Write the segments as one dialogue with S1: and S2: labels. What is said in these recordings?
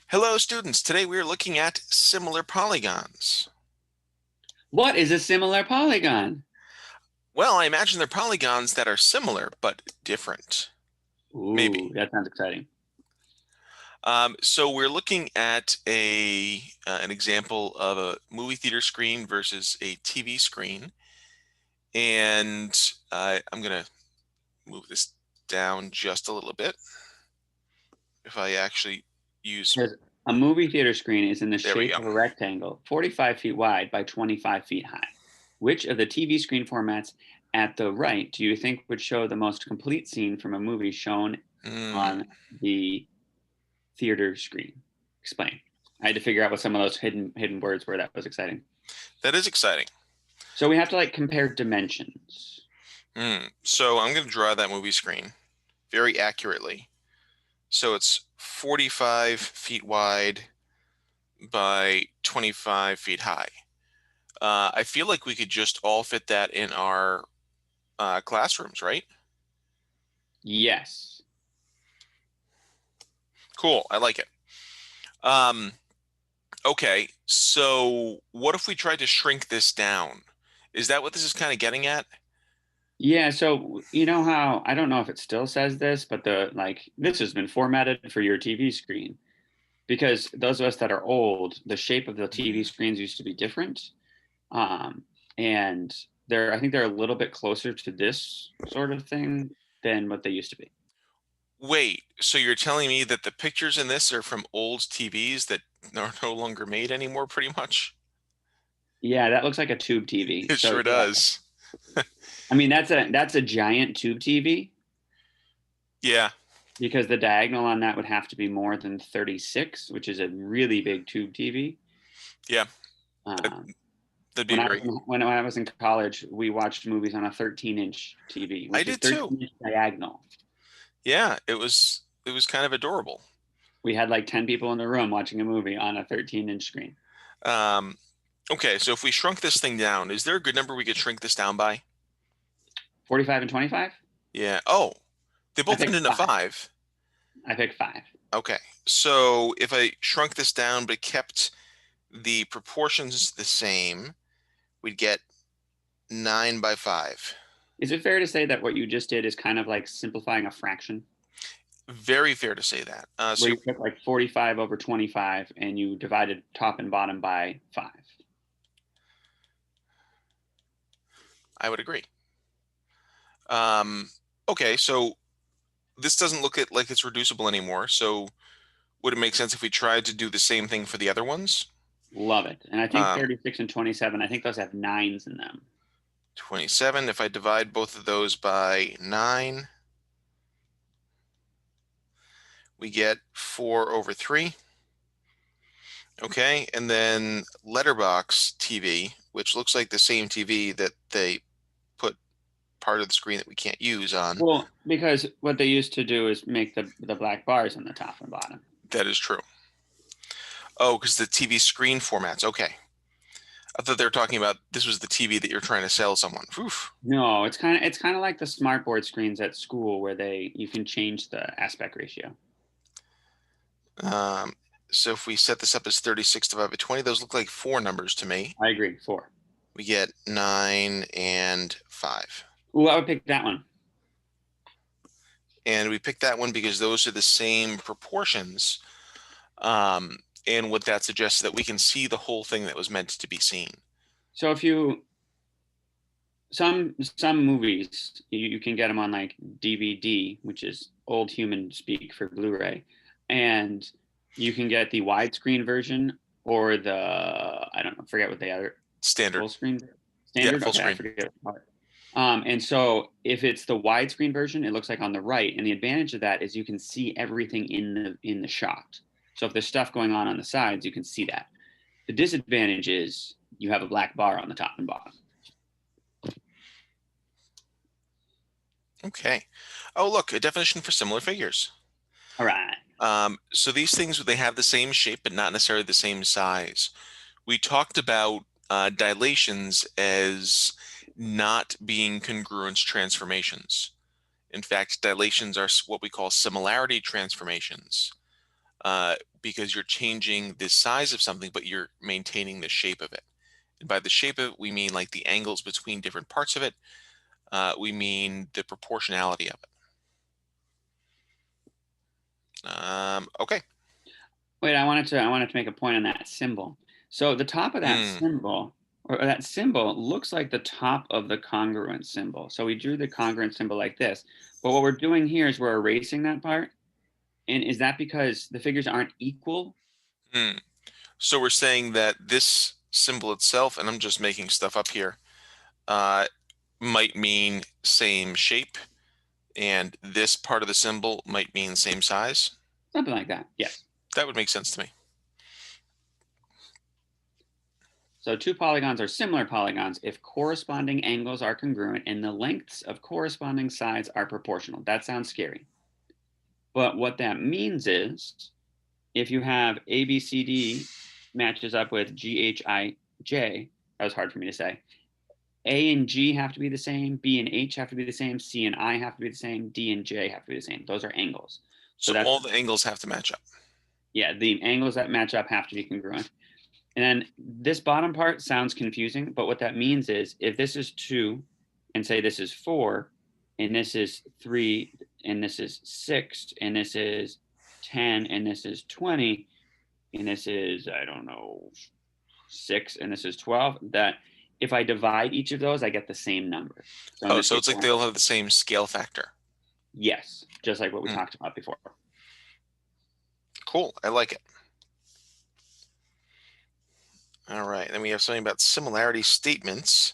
S1: Hello, students. Today we are looking at similar polygons.
S2: What is a similar polygon?
S1: Well, I imagine they're polygons that are similar but different.
S2: Ooh,
S1: Maybe.
S2: that sounds exciting.
S1: So we're looking at an example of a movie theater screen versus a TV screen, and I'm gonna move this down just a little bit. If I actually use,
S2: Says a movie theater screen is in the
S1: there we
S2: shape
S1: go.
S2: of a rectangle, 45 feet wide by 25 feet high. Which of the TV screen formats at the right do you think would show the most complete scene from a movie shown
S1: Hmm,
S2: on the theater screen? Explain. I had to figure out what some of those hidden words were. That was exciting.
S1: that is exciting.
S2: So we have to like compare dimensions.
S1: So I'm gonna draw that movie screen very accurately. So it's 45 feet wide by 25 feet high. I feel like we could just all fit that in our classrooms, right?
S2: Yes.
S1: Cool. I like it. Um, okay, so what if we tried to shrink this down? Is that what this is kind of getting at?
S2: Yeah, so you know how I don't know if it still says this, but the like this has been formatted for your TV screen because those of us that are old, the shape of the TV
S1: Mm.
S2: screens used to be different. Um, and I think they're a little bit closer to this sort of thing than what they used to be.
S1: Wait, so you're telling me that the pictures in this are from old TVs that are no longer made anymore, pretty much?
S2: Yeah, that looks like a tube TV.
S1: It
S2: So
S1: sure
S2: yeah,
S1: does.
S2: I mean that's a giant tube TV
S1: Yeah,
S2: because the diagonal on that would have to be more than 36, which is a really big tube TV.
S1: yeah, that,
S2: Um,
S1: that'd be great.
S2: when I was in college, we watched movies on a 13-inch TV,
S1: I
S2: which is
S1: did too.
S2: 13-inch diagonal.
S1: Yeah, it was kind of adorable.
S2: We had like 10 people in the room watching a movie on a 13-inch screen.
S1: Um, okay, so if we shrunk this thing down, is there a good number we could shrink this down by?
S2: 45 and 25?
S1: Yeah. Oh, they
S2: I
S1: both end
S2: picked
S1: in a
S2: 5.
S1: five.
S2: I picked 5.
S1: Okay, so if I shrunk this down but kept the proportions the same, we'd get 9 by 5.
S2: Is it fair to say that what you just did is kind of like simplifying a fraction
S1: Very fair to say that.
S2: where
S1: So
S2: you took like 45 over 25 and you divided top and bottom by 5?
S1: I would agree. Um, okay, so this doesn't look like it's reducible anymore. So would it make sense if we tried to do the same thing for the other ones?
S2: Love it. And I think
S1: Um,
S2: 36 and 27, I think those have nines in them.
S1: 27, if I divide both of those by 9, we get 4 over 3. Okay, and then letterbox TV, which looks like the same TV that they put part of the screen that we can't use on.
S2: Well, because what they used to do is make the black bars on the top and bottom.
S1: That is true. Oh, because the TV screen formats. Okay. I thought they were talking about this was the TV that you're trying to sell someone. Oof.
S2: No, it's kind of like the smartboard screens at school where you can change the aspect ratio.
S1: Um, so if we set this up as 36 divided by 20, those look like 4 numbers to me.
S2: I agree. 4.
S1: We get 9 and 5.
S2: Ooh, I would pick that one.
S1: And we picked that one because those are the same proportions. And what that suggests is that we can see the whole thing that was meant to be seen.
S2: So if you some movies you can get them on like DVD, which is old human speak for Blu-ray, and you can get the widescreen version or the I don't know, forget what they are.
S1: Standard.
S2: Full screen
S1: Yeah,
S2: standard.
S1: full
S2: Okay, I
S1: screen.
S2: forget what part. And so if it's the widescreen version, it looks like on the right, and the advantage of that is you can see everything in the shot. So if there's stuff going on the sides, you can see that. The disadvantage is you have a black bar on the top and bottom.
S1: Okay. Oh, look, a definition for similar figures.
S2: All right.
S1: So these things, they have the same shape, but not necessarily the same size. We talked about dilations as not being congruence transformations. In fact, dilations are what we call similarity transformations. because you're changing the size of something, but you're maintaining the shape of it. And by the shape of it, we mean like the angles between different parts of it. We mean the proportionality of it. Okay.
S2: Wait, I wanted to make a point on that symbol. So the top of that
S1: Mm,
S2: symbol, or that symbol, looks like the top of the congruent symbol. So we drew the congruent symbol like this. But what we're doing here is we're erasing that part. And is that because the figures aren't equal?
S1: mm. So we're saying that this symbol itself, and I'm just making stuff up here, uh, might mean same shape, and this part of the symbol might mean same size.
S2: Something like that. Yes.
S1: That would make sense to me.
S2: So two polygons are similar polygons if corresponding angles are congruent and the lengths of corresponding sides are proportional. That sounds scary. But what that means is if you have ABCD matches up with GHIJ, that was hard for me to say. A and G have to be the same, B and H have to be the same, C and I have to be the same, D and J have to be the same. Those are angles. So
S1: So
S2: that's,
S1: all the angles have to match up.
S2: yeah, the angles that match up have to be congruent. And then this bottom part sounds confusing, but what that means is if this is 2 and say this is 4 and this is 3 and this is 6 and this is 10 and this is 20 and this is, I don't know, 6 and this is 12, that if I divide each of those, I get the same number. So in
S1: Oh,
S2: this
S1: so
S2: case,
S1: it's like they all have the same scale factor.
S2: yes, just like what we
S1: Hmm,
S2: talked about before.
S1: cool. I like it. All right. Then we have something about similarity statements.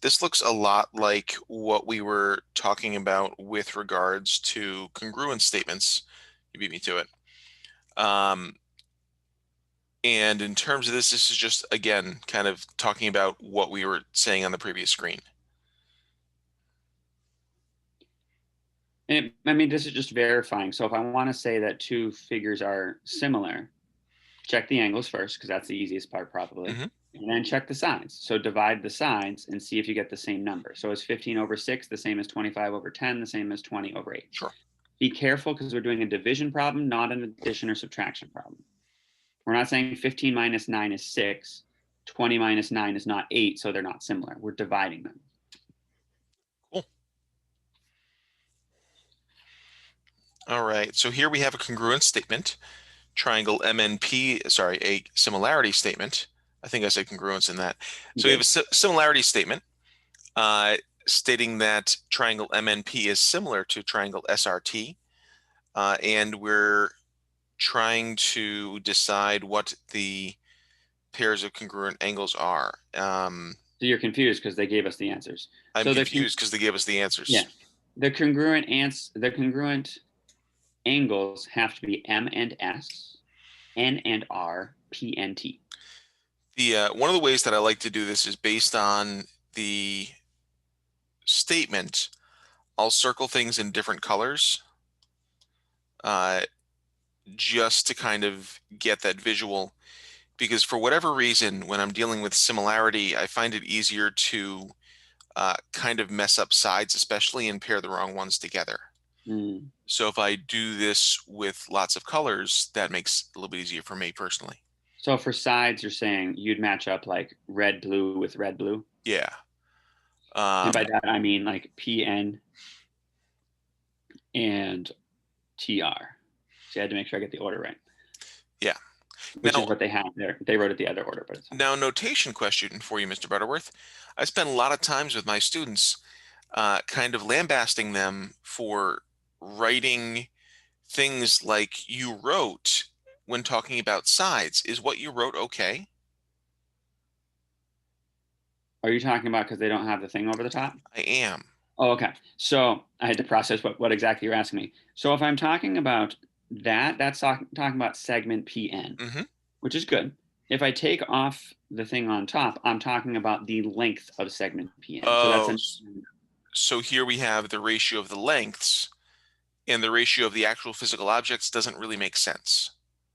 S1: This looks a lot like what we were talking about with regards to congruent statements. You beat me to it. Um, and in terms of this, this is just, again, kind of talking about what we were saying on the previous screen.
S2: And I mean, this is just verifying. So if I want to say that two figures are similar, check the angles first, because that's the easiest part probably.
S1: Hmm.
S2: And then check the sides. So divide the sides and see if you get the same number. So is 15 over 6 the same as 25 over 10, the same as 20 over 8?
S1: Sure.
S2: Be careful because we're doing a division problem, not an addition or subtraction problem. We're not saying 15 minus 9 is 6, 20 minus 9 is not 8, so they're not similar. We're dividing them.
S1: Cool. All right. So here we have a congruent statement. Triangle MNP, sorry, a similarity statement. I think I said congruence in that.
S2: You
S1: So we have
S2: did.
S1: a similarity statement uh, stating that triangle MNP is similar to triangle SRT, and we're trying to decide what the pairs of congruent angles are.
S2: So you're confused because they gave us the answers.
S1: I'm
S2: So
S1: confused because they gave us the answers.
S2: yeah, the congruent angles have to be M and S, N and R, P and T.
S1: The one of the ways that I like to do this is based on the statement. I'll circle things in different colors uh, just to kind of get that visual. Because for whatever reason, when I'm dealing with similarity, I find it easier to kind of mess up sides, especially and pair the wrong ones together.
S2: Mm.
S1: So if I do this with lots of colors, that makes it a little bit easier for me personally.
S2: So for sides, you're saying you'd match up like red, blue with red, blue.
S1: Yeah.
S2: And by
S1: Um,
S2: that, I mean like PN and TR. So I had to make sure I get the order right,
S1: yeah.
S2: which
S1: Now,
S2: is what they have there. They wrote it the other order, but it's fine.
S1: now notation question for you, Mr. Butterworth. I spend a lot of times with my students kind of lambasting them for writing things like you wrote when talking about sides. Is what you wrote okay?
S2: Are you talking about because they don't have the thing over the top?
S1: I am.
S2: Oh, okay. So I had to process what exactly you're asking me. So if I'm talking about that, that's talking about segment PN,
S1: Hmm.
S2: which is good. If I take off the thing on top, I'm talking about the length of segment PN. So that's
S1: Oh,
S2: an
S1: so here we have the ratio of the lengths, and the ratio of the actual physical objects doesn't really make sense.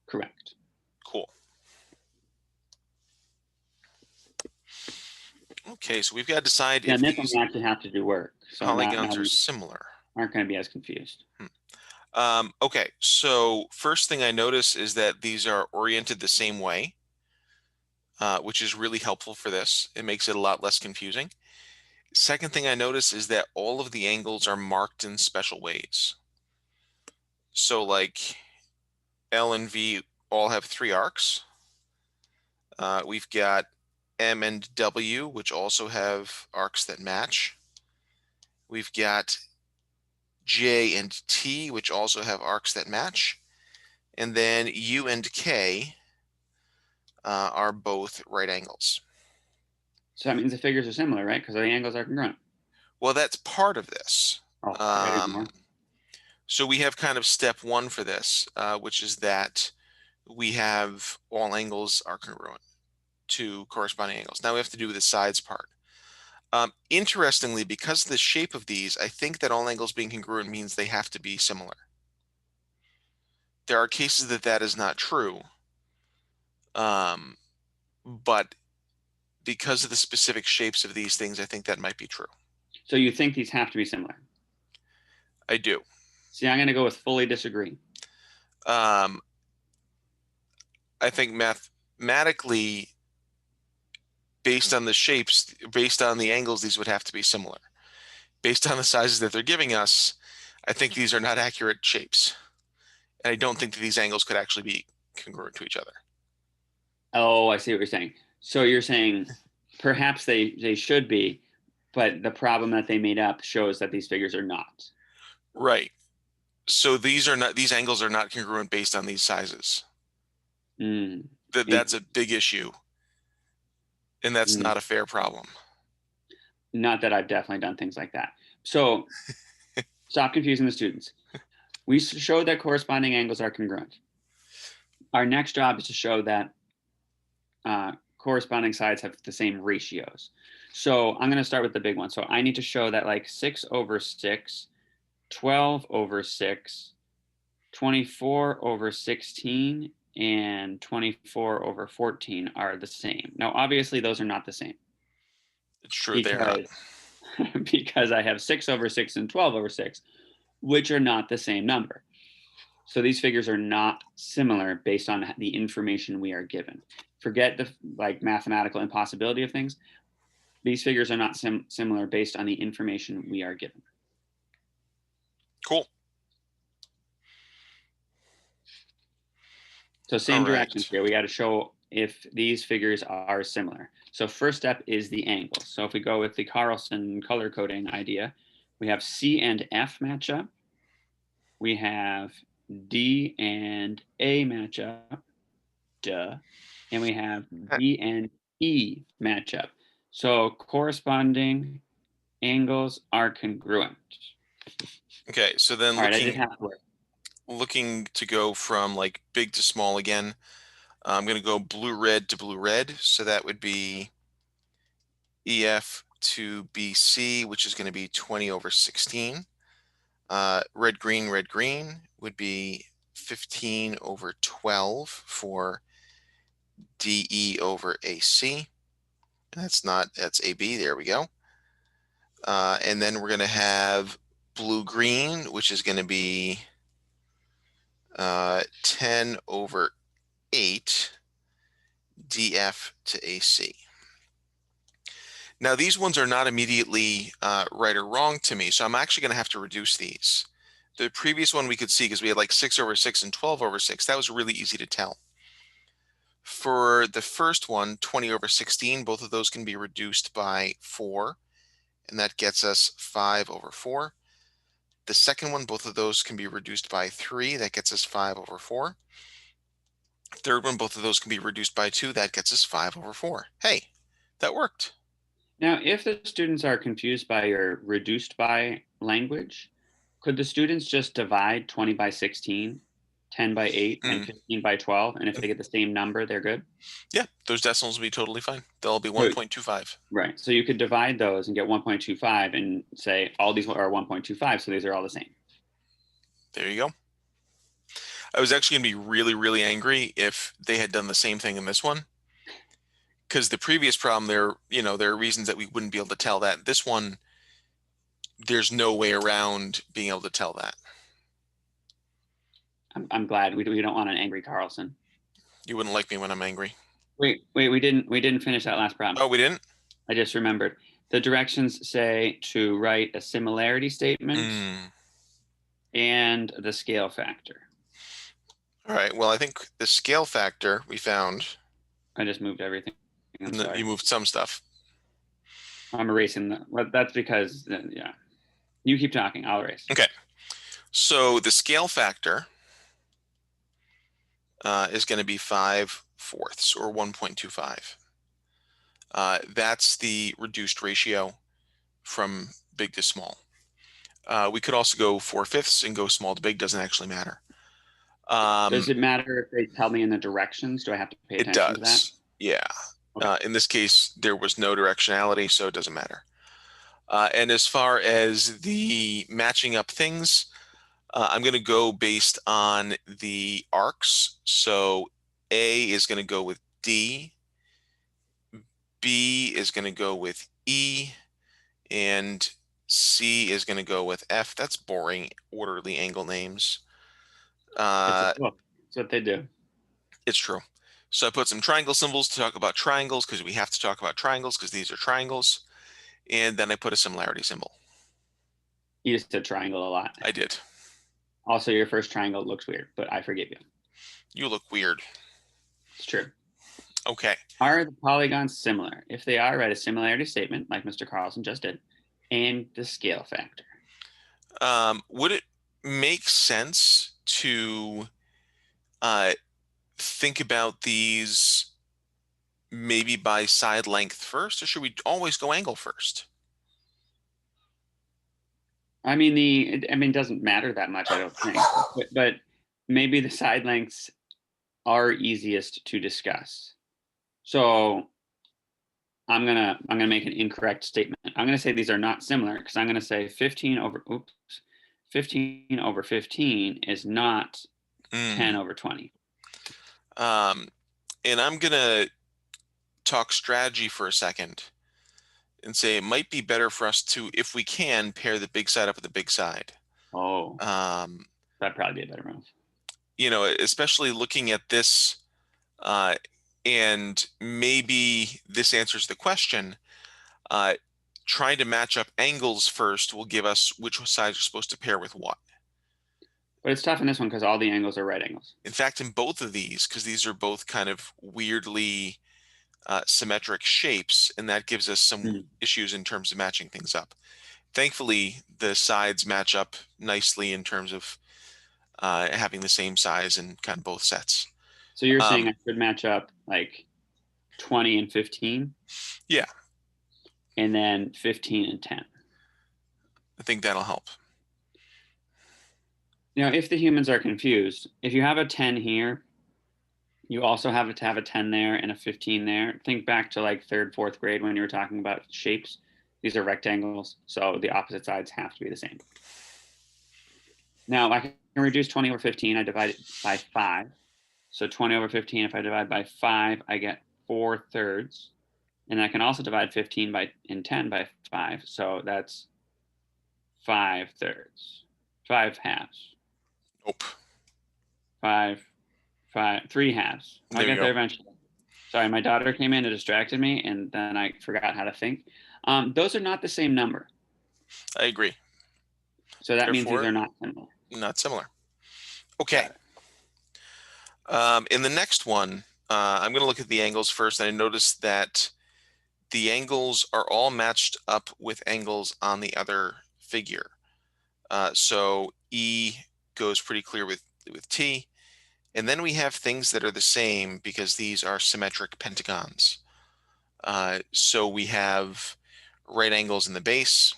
S2: correct.
S1: Cool. Okay, so we've got to decide
S2: Yeah,
S1: if
S2: and this one
S1: these
S2: we actually have to do work. So now
S1: polygons are
S2: we
S1: similar.
S2: aren't going to be as confused.
S1: Hmm. Okay, so first thing I notice is that these are oriented the same way, which is really helpful for this. It makes it a lot less confusing. Second thing I notice is that all of the angles are marked in special ways. So like L and V all have 3 arcs. We've got M and W, which also have arcs that match. We've got J and T, which also have arcs that match. And then U and K are both right angles.
S2: So that means the figures are similar, right? Because the angles are congruent.
S1: Well, that's part of this.
S2: Oh, I gotta do
S1: Um,
S2: more.
S1: so we have kind of step one for this, which is that we have all angles are congruent to corresponding angles. Now we have to do the sides part. Interestingly, because of the shape of these, I think that all angles being congruent means they have to be similar. There are cases that that is not true, but because of the specific shapes of these things, I think that might be true.
S2: So you think these have to be similar?
S1: I do.
S2: See, I'm gonna go with fully disagree.
S1: Um, I think mathematically, based on the shapes, based on the angles, these would have to be similar. Based on the sizes that they're giving us, I think these are not accurate shapes. And I don't think that these angles could actually be congruent to each other.
S2: Oh, I see what you're saying. So you're saying perhaps they should be, but the problem that they made up shows that these figures are not.
S1: Right. So these angles are not congruent based on these sizes.
S2: Mm.
S1: That's a big issue, and that's
S2: Mm.
S1: not a fair problem.
S2: Not that I've definitely done things like that. So stop confusing the students. We showed that corresponding angles are congruent. Our next job is to show that corresponding sides have the same ratios. So I'm going to start with the big one. So I need to show that like 6 over 6, 12 over 6, 24 over 16, and 24 over 14 are the same. Now, obviously, those are not the same
S1: It's true, they're not.
S2: because, because I have 6 over 6 and 12 over 6, which are not the same number. So these figures are not similar based on the information we are given. Forget the like mathematical impossibility of things. These figures are not similar based on the information we are given.
S1: Cool.
S2: So
S1: All
S2: same directions
S1: right.
S2: here. We got to show if these figures are similar. So first step is the angles. So if we go with the Carlson color coding idea, we have C and F match up. We have D and A match up. Duh. And we have B and E match up. So corresponding angles are congruent.
S1: Okay, so then
S2: All right, I did half work.
S1: looking to go from like big to small again. I'm going to go blue red to blue red, so that would be EF to BC, which is going to be 20 over 16. Red green would be 15 over 12 for DE over AC. That's AB. There we go. And then we're going to have blue green, which is going to be 10 over 8 DF to AC. Now, these ones are not immediately right or wrong to me, so I'm actually going to have to reduce these. The previous one we could see because we had like 6 over 6 and 12 over 6. That was really easy to tell. For the first one, 20 over 16, both of those can be reduced by 4, and that gets us 5 over 4. The second one, both of those can be reduced by 3. That gets us 5 over 4. Third one, both of those can be reduced by 2. That gets us 5 over 4. Hey, that worked.
S2: Now, if the students are confused by your reduced by language, could the students just divide 20 by 16, 10 by 8, and
S1: Mm.
S2: 15 by 12? And if they get the same number, they're good?
S1: Yeah, those decimals will be totally fine. They'll be
S2: So,
S1: 1.25.
S2: right. So you could divide those and get 1.25 and say all these are 1.25, so these are all the same.
S1: There you go. I was actually going to be really, really angry if they had done the same thing in this one. Because the previous problem, there are reasons that we wouldn't be able to tell that. This one, there's no way around being able to tell that.
S2: I'm glad we don't want an angry Carlson.
S1: You wouldn't like me when I'm angry.
S2: Wait, we didn't finish that last problem.
S1: Oh, we didn't?
S2: I just remembered. The directions say to write a similarity statement
S1: Mm.
S2: and the scale factor.
S1: All right. Well, I think the scale factor we found,
S2: I just moved everything. I'm
S1: and you
S2: sorry.
S1: moved some stuff.
S2: I'm erasing that. Well, that's because, yeah. You keep talking. I'll erase.
S1: Okay. So the scale factor is going to be 5/4 or 1.25. That's the reduced ratio from big to small. We could also go 4/5 and go small to big, doesn't actually matter.
S2: Does it matter if they tell me in the directions? Do I have to pay
S1: It
S2: attention to that?
S1: does. Yeah.
S2: Okay.
S1: In this case, there was no directionality, so it doesn't matter. And as far as the matching up things, I'm going to go based on the arcs. So A is going to go with D, B is going to go with E, and C is going to go with F. That's boring, orderly angle names.
S2: It's a
S1: Uh,
S2: book. That's what they do.
S1: it's true. So I put some triangle symbols to talk about triangles because we have to talk about triangles because these are triangles. And then I put a similarity symbol.
S2: You just said triangle a lot.
S1: I did.
S2: Also, your first triangle looks weird, but I forgive you.
S1: You look weird.
S2: It's true.
S1: Okay.
S2: Are the polygons similar? If they are, write a similarity statement, like Mr. Carlson just did, and the scale factor.
S1: Would it make sense to uh, think about these maybe by side length first, or should we always go angle first?
S2: It doesn't matter that much, I don't think. But maybe the side lengths are easiest to discuss. So I'm gonna make an incorrect statement. I'm gonna say these are not similar because I'm gonna say 15 over 15 is not 10
S1: Mm.
S2: over 20.
S1: Um, and I'm gonna talk strategy for a second and say it might be better for us to, if we can, pair the big side up with the big side.
S2: Oh,
S1: Um,
S2: that'd probably be a better move.
S1: especially looking at this, uh, and maybe this answers the question. Uh, trying to match up angles first will give us which sides are supposed to pair with what.
S2: But it's tough in this one because all the angles are right angles.
S1: In fact, in both of these, because these are both kind of weirdly symmetric shapes, and that gives us some
S2: Hmm.
S1: issues in terms of matching things up. Thankfully, the sides match up nicely in terms of having the same size in kind of both sets.
S2: So you're saying
S1: Um,
S2: I should match up like 20 and 15
S1: yeah,
S2: and then 15 and 10.
S1: I think that'll help.
S2: If the humans are confused, if you have a 10 here, you also have to have a 10 there and a 15 there. Think back to like third, fourth grade when you were talking about shapes. These are rectangles, so the opposite sides have to be the same. Now I can reduce 20 over 15. I divide it by 5. So 20 over 15, if I divide by 5, I get 4/3. And I can also divide 15 by and 10 by 5. So that's 5/3, 5 halves,
S1: Nope.
S2: 3 halves. I'll
S1: There you
S2: get there
S1: go.
S2: eventually. Sorry, my daughter came in and distracted me, and then I forgot how to think. Those are not the same number.
S1: I agree.
S2: So that means these
S1: Therefore,
S2: are not similar.
S1: not similar. Okay.
S2: Got it.
S1: In the next one, I'm going to look at the angles first, and I noticed that the angles are all matched up with angles on the other figure. So E goes pretty clear with T. And then we have things that are the same because these are symmetric pentagons. So we have right angles in the base.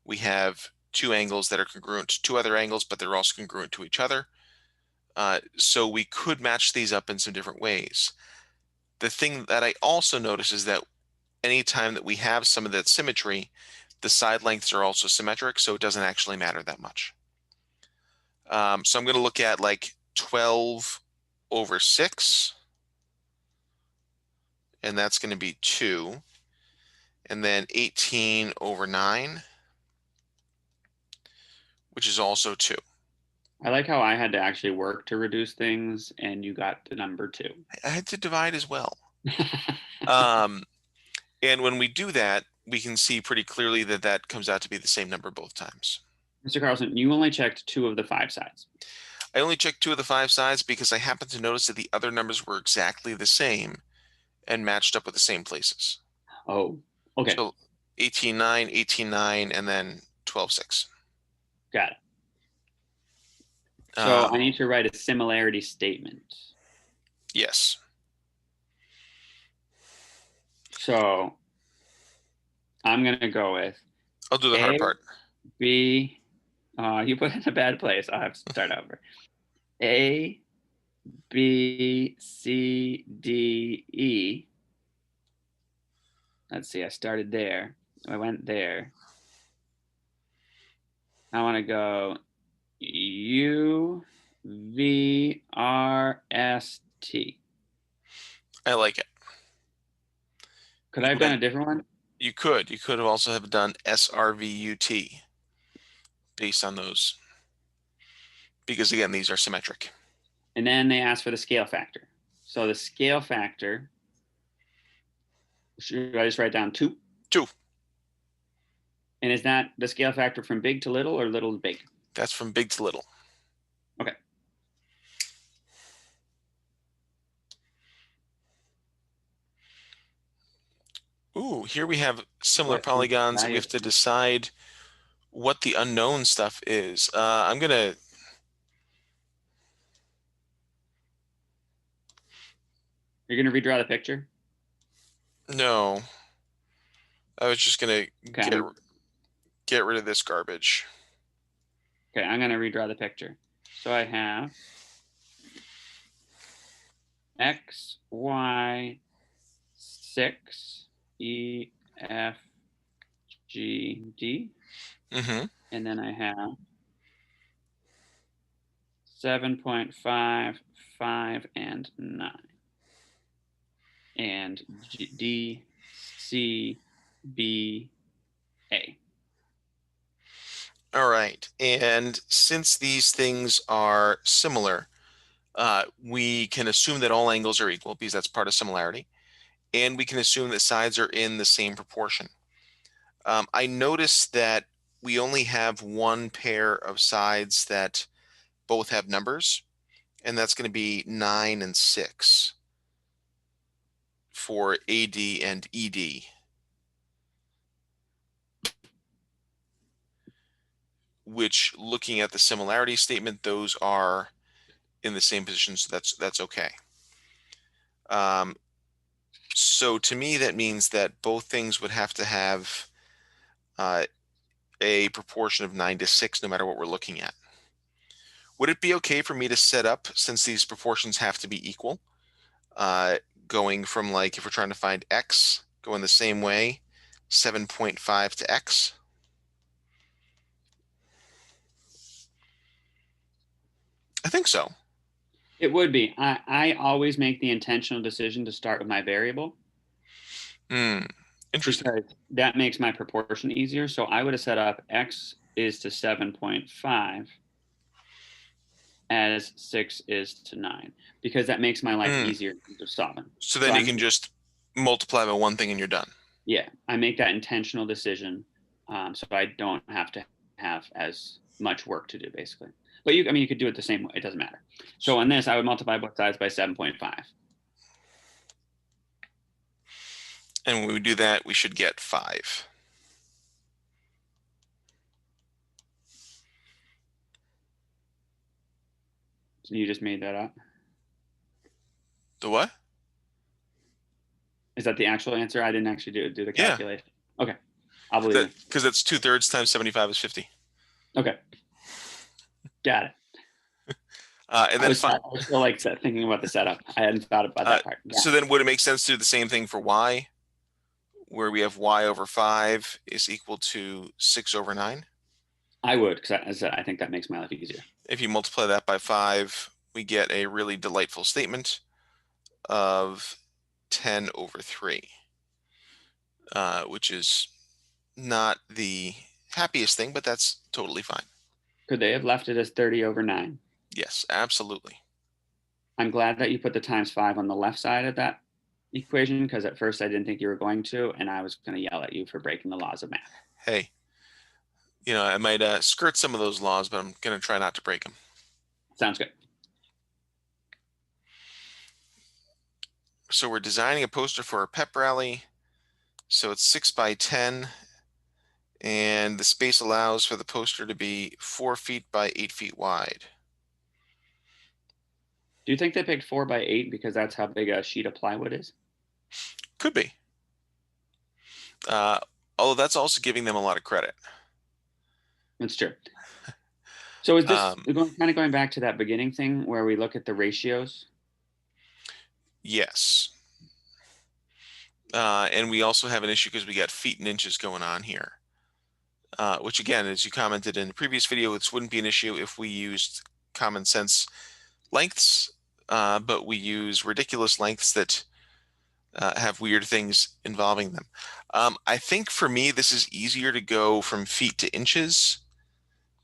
S1: We have two angles that are congruent to two other angles, but they're also congruent to each other. So we could match these up in some different ways. The thing that I also notice is that anytime that we have some of that symmetry, the side lengths are also symmetric, so it doesn't actually matter that much. So I'm going to look at like 12 over 6, and that's going to be 2. And then 18 over 9, which is also 2.
S2: I like how I had to actually work to reduce things and you got the number 2.
S1: I had to divide as well. Um, and when we do that, we can see pretty clearly that that comes out to be the same number both times.
S2: Mr. Carlson, you only checked 2 of the 5 sides.
S1: I only checked 2 of the 5 sides because I happened to notice that the other numbers were exactly the same and matched up with the same places.
S2: Oh, okay.
S1: So 18.9, 18.9, and then 12.6.
S2: Got it. So I
S1: Um,
S2: need to write a similarity statement.
S1: yes.
S2: So I'm going to go with
S1: I'll do the hard
S2: A,
S1: part.
S2: B. You put it in a bad place. I'll have to start over. A, B, C, D, E. Let's see. I started there. I went there. I want to go U, V, R, S, T.
S1: I like it.
S2: Could
S1: You
S2: I have done
S1: went,
S2: a different one?
S1: you could. You could have also have done SRVUT based on those. Because again, these are symmetric.
S2: And then they ask for the scale factor. So the scale factor, should I just write down 2?
S1: 2.
S2: And is that the scale factor from big to little or little to big?
S1: That's from big to little.
S2: Okay.
S1: Ooh, here we have similar
S2: What is the
S1: polygons. We
S2: value
S1: have
S2: of
S1: to decide what the unknown stuff is. I'm gonna.
S2: You're going to redraw the picture?
S1: No, I was just gonna
S2: Okay.
S1: get rid of this garbage.
S2: Okay, I'm going to redraw the picture. So I have X, Y, 6, E, F, G, D.
S1: Mm-hmm.
S2: And then I have 7.5, 5, and 9. And D, C, B, A.
S1: All right, and since these things are similar, we can assume that all angles are equal because that's part of similarity, and we can assume that sides are in the same proportion. I noticed that we only have one pair of sides that both have numbers, and that's going to be 9 and 6 for AD and ED. Which, looking at the similarity statement, those are in the same position, so that's okay. So to me, that means that both things would have to have a proportion of 9 to 6, no matter what we're looking at. Would it be okay for me to set up, since these proportions have to be equal, going from, like, if we're trying to find x, going the same way, 7.5 to x? I think so.
S2: It would be. I always make the intentional decision to start with my variable
S1: Interesting.
S2: because that makes my proportion easier. So I would have set up X is to 7.5 as 6 is to 9 because that makes my life easier in terms of solving.
S1: So then you can just multiply by one thing and you're done.
S2: Yeah, I make that intentional decision, so I don't have to have as much work to do, basically. But you could do it the same way. It doesn't matter. So on this, I would multiply both sides by 7.5.
S1: And when we do that, we should get 5.
S2: So you just made that up.
S1: The what?
S2: Is that the actual answer? I didn't actually do the
S1: Yeah.
S2: calculation. Okay, I'll believe it.
S1: Because that's 2/3 times 75 is 50.
S2: Okay, got it.
S1: And then
S2: I was still like thinking about the setup. I hadn't thought about that part. Yeah.
S1: So then would it make sense to do the same thing for y, where we have y over 5 is equal to 6 over 9?
S2: I would, because as I said, I think that makes my life easier.
S1: If you multiply that by 5, we get a really delightful statement of 10 over 3, which is not the happiest thing, but that's totally fine.
S2: Could they have left it as 30 over 9?
S1: Yes, absolutely.
S2: I'm glad that you put the times 5 on the left side of that equation, because at first I didn't think you were going to, and I was going to yell at you for breaking the laws of math.
S1: Hey, I might skirt some of those laws, but I'm going to try not to break them.
S2: Sounds good.
S1: So we're designing a poster for a pep rally. So it's 6 by 10, and the space allows for the poster to be 4 feet by 8 feet wide.
S2: Do you think they picked 4 by 8 because that's how big a sheet of plywood is?
S1: Could be. Although that's also giving them a lot of credit.
S2: That's true. So is this
S1: Um,
S2: going back to that beginning thing where we look at the ratios?
S1: yes. And we also have an issue because we got feet and inches going on here. Which again, as you commented in the previous video, this wouldn't be an issue if we used common sense lengths, but we use ridiculous lengths that have weird things involving them. I think for me, this is easier to go from feet to inches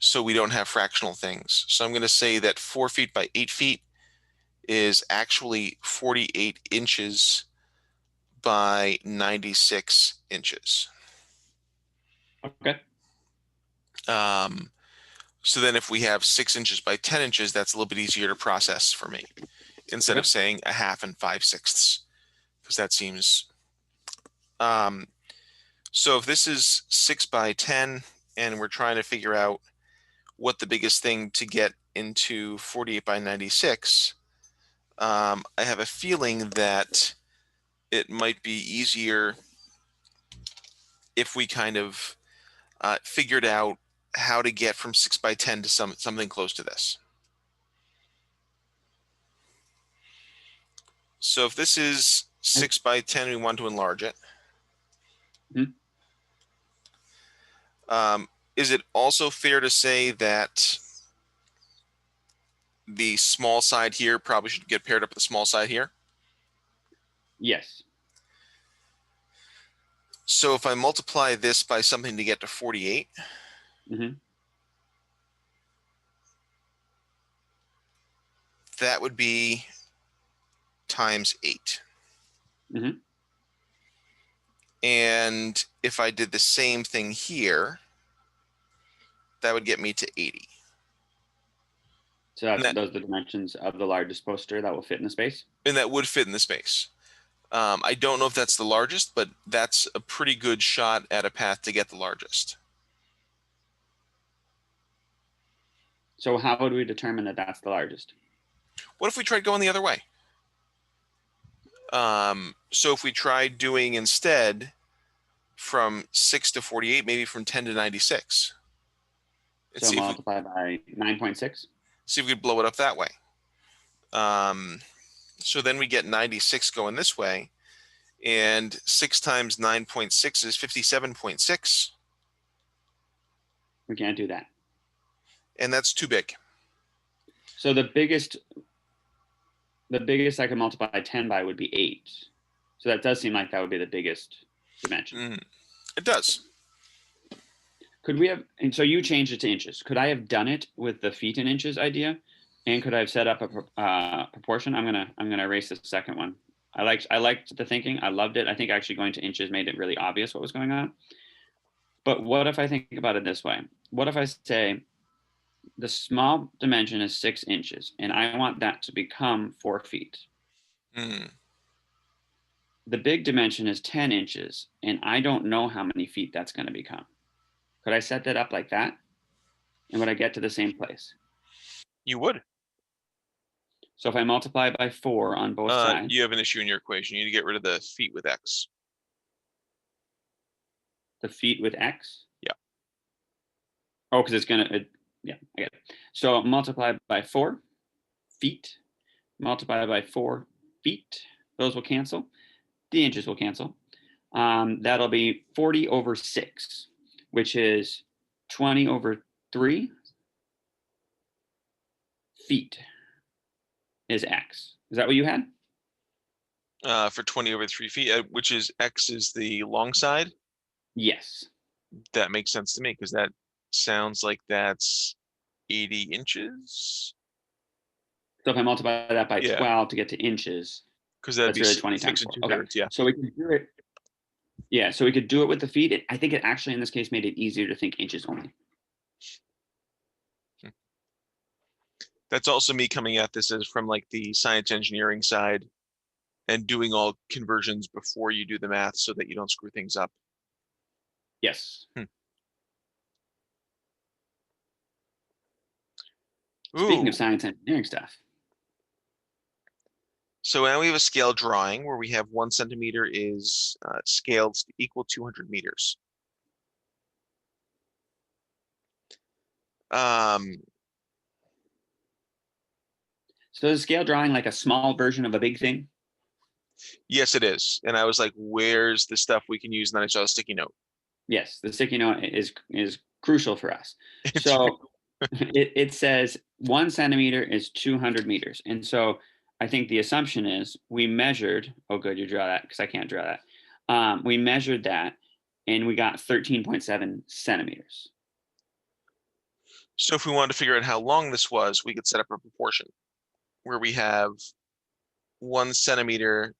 S1: so we don't have fractional things. So I'm going to say that 4 feet by 8 feet is actually 48 inches by 96 inches.
S2: Okay.
S1: So then if we have 6 inches by 10 inches, that's a little bit easier to process for me instead
S2: Okay.
S1: of saying a half and 5/6, because that seems. So if this is 6 by 10 and we're trying to figure out what the biggest thing to get into 48 by 96, I have a feeling that it might be easier if we kind of figured out how to get from 6 by 10 to something close to this. So if this is 6 by 10, we want to enlarge it.
S2: Mhm.
S1: Is it also fair to say that the small side here probably should get paired up with the small side here?
S2: Yes.
S1: So if I multiply this by something to get to 48,
S2: Mm-hmm.
S1: that would be times 8.
S2: Mm-hmm.
S1: And if I did the same thing here, that would get me to 80.
S2: So
S1: And that,
S2: those are the dimensions of the largest poster that will fit in the space.
S1: and that would fit in the space. I don't know if that's the largest, but that's a pretty good shot at a path to get the largest.
S2: So how would we determine that that's the largest?
S1: What if we tried going the other way? So if we tried doing instead from 6 to 48, maybe from 10 to 96. Let's
S2: So multiply by 9.6.
S1: see if we could blow it up that way. So then we get 96 going this way, and 6 times 9.6 is 57.6,
S2: We can't do that.
S1: and that's too big.
S2: So the biggest I could multiply 10 by would be 8. So that does seem like that would be the biggest dimension.
S1: It does.
S2: Could we have, and so you changed it to inches. Could I have done it with the feet in inches idea? And could I have set up a proportion? I'm gonna erase the second one. I liked the thinking. I loved it. I think actually going to inches made it really obvious what was going on. But what if I think about it this way? What if I say the small dimension is 6 inches and I want that to become 4 feet?
S1: Mm.
S2: The big dimension is 10 inches and I don't know how many feet that's going to become. Could I set that up like that? And would I get to the same place?
S1: You would.
S2: So if I multiply by 4 on both sides,
S1: You have an issue in your equation. You need to get rid of the feet with x.
S2: the feet with x.
S1: Yeah.
S2: Oh, because it's going to, yeah, I get it. So multiply by 4 feet, multiply by 4 feet. Those will cancel. The inches will cancel. That'll be 40 over 6, which is 20 over 3 feet is x. Is that what you had?
S1: For 20 over 3 feet, which is x is the long side.
S2: Yes.
S1: That makes sense to me because that sounds like that's 80 inches.
S2: So if I multiply that by
S1: Yeah,
S2: 12 to get to inches,
S1: because that'd
S2: that's
S1: be
S2: really 20 times
S1: 6 and
S2: 4. Okay.
S1: 2/3. Yeah.
S2: So we can do it. Yeah. So we could do it with the feet. I think it actually, in this case, made it easier to think inches only.
S1: That's also me coming at this as from like the science engineering side and doing all conversions before you do the math so that you don't screw things up.
S2: Yes.
S1: Hmm.
S2: Speaking of
S1: Ooh.
S2: science engineering stuff.
S1: So now we have a scale drawing where we have 1 centimeter is scaled to equal 200 meters. Um,
S2: So is scale drawing like a small version of a big thing?
S1: yes, it is. And I was like, where's the stuff we can use? And then I saw a sticky note.
S2: Yes, the sticky note is crucial for us.
S1: It's
S2: So it says 1 centimeter is 200 meters. And so I think the assumption is we measured, oh, good, you draw that because I can't draw that. We measured that and we got 13.7 centimeters.
S1: so if we wanted to figure out how long this was, we could set up a proportion where we have 1 centimeter.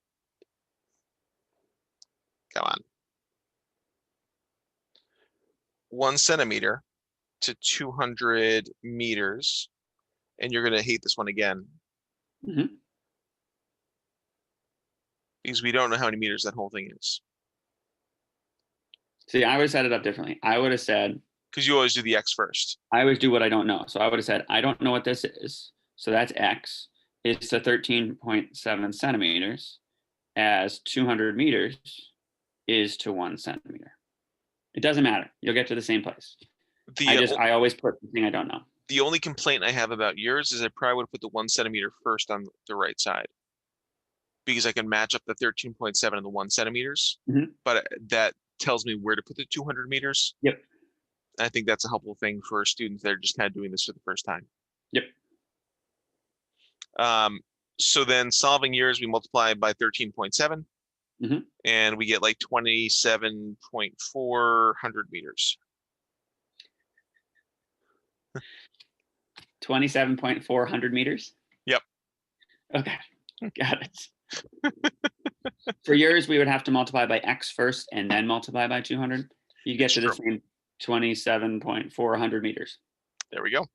S1: Come on. 1 centimeter to 200 meters. And you're going to hate this one again
S2: Mm-hmm.
S1: because we don't know how many meters that whole thing is.
S2: See, I would have set it up differently. I would have said,
S1: Because you always do the X first.
S2: I always do what I don't know. So I would have said, I don't know what this is. So that's X. It's a 13.7 centimeters as 200 meters is to 1 centimeter. It doesn't matter. You'll get to the same place.
S1: The
S2: I always put the thing I don't know.
S1: the only complaint I have about yours is I probably would put the 1 centimeter first on the right side because I can match up the 13.7 and the 1 centimeters,
S2: Mhm.
S1: but that tells me where to put the 200 meters.
S2: Yep.
S1: I think that's a helpful thing for students that are just kind of doing this for the first time.
S2: Yep.
S1: Um, so then solving yours, we multiply by 13.7
S2: Mhm.
S1: and we get like 27.400 meters.
S2: 27.400 meters.
S1: Yep.
S2: Okay. Got it. For yours, we would have to multiply by X first and then multiply by 200. You get
S1: It's
S2: to the
S1: true.
S2: same 27.400 meters.
S1: There we go.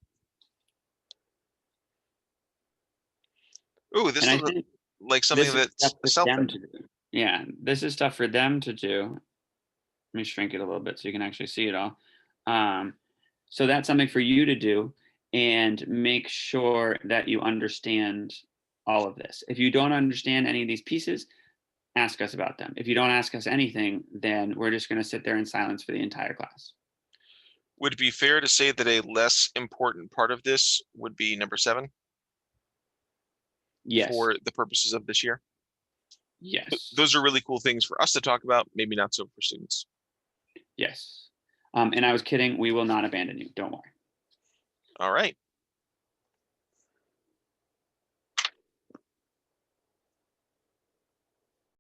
S1: Ooh, this
S2: And I
S1: looks
S2: think
S1: like something
S2: this is stuff
S1: that's
S2: for them
S1: self-taught.
S2: to do. Yeah, this is stuff for them to do. Let me shrink it a little bit so you can actually see it all. Um, so that's something for you to do and make sure that you understand all of this. If you don't understand any of these pieces, ask us about them. If you don't ask us anything, then we're just going to sit there in silence for the entire class.
S1: Would it be fair to say that a less important part of this would be number 7
S2: Yes.
S1: for the purposes of this year?
S2: Yes.
S1: Those are really cool things for us to talk about, maybe not so for students.
S2: Yes. And I was kidding. We will not abandon you. Don't worry.
S1: All right.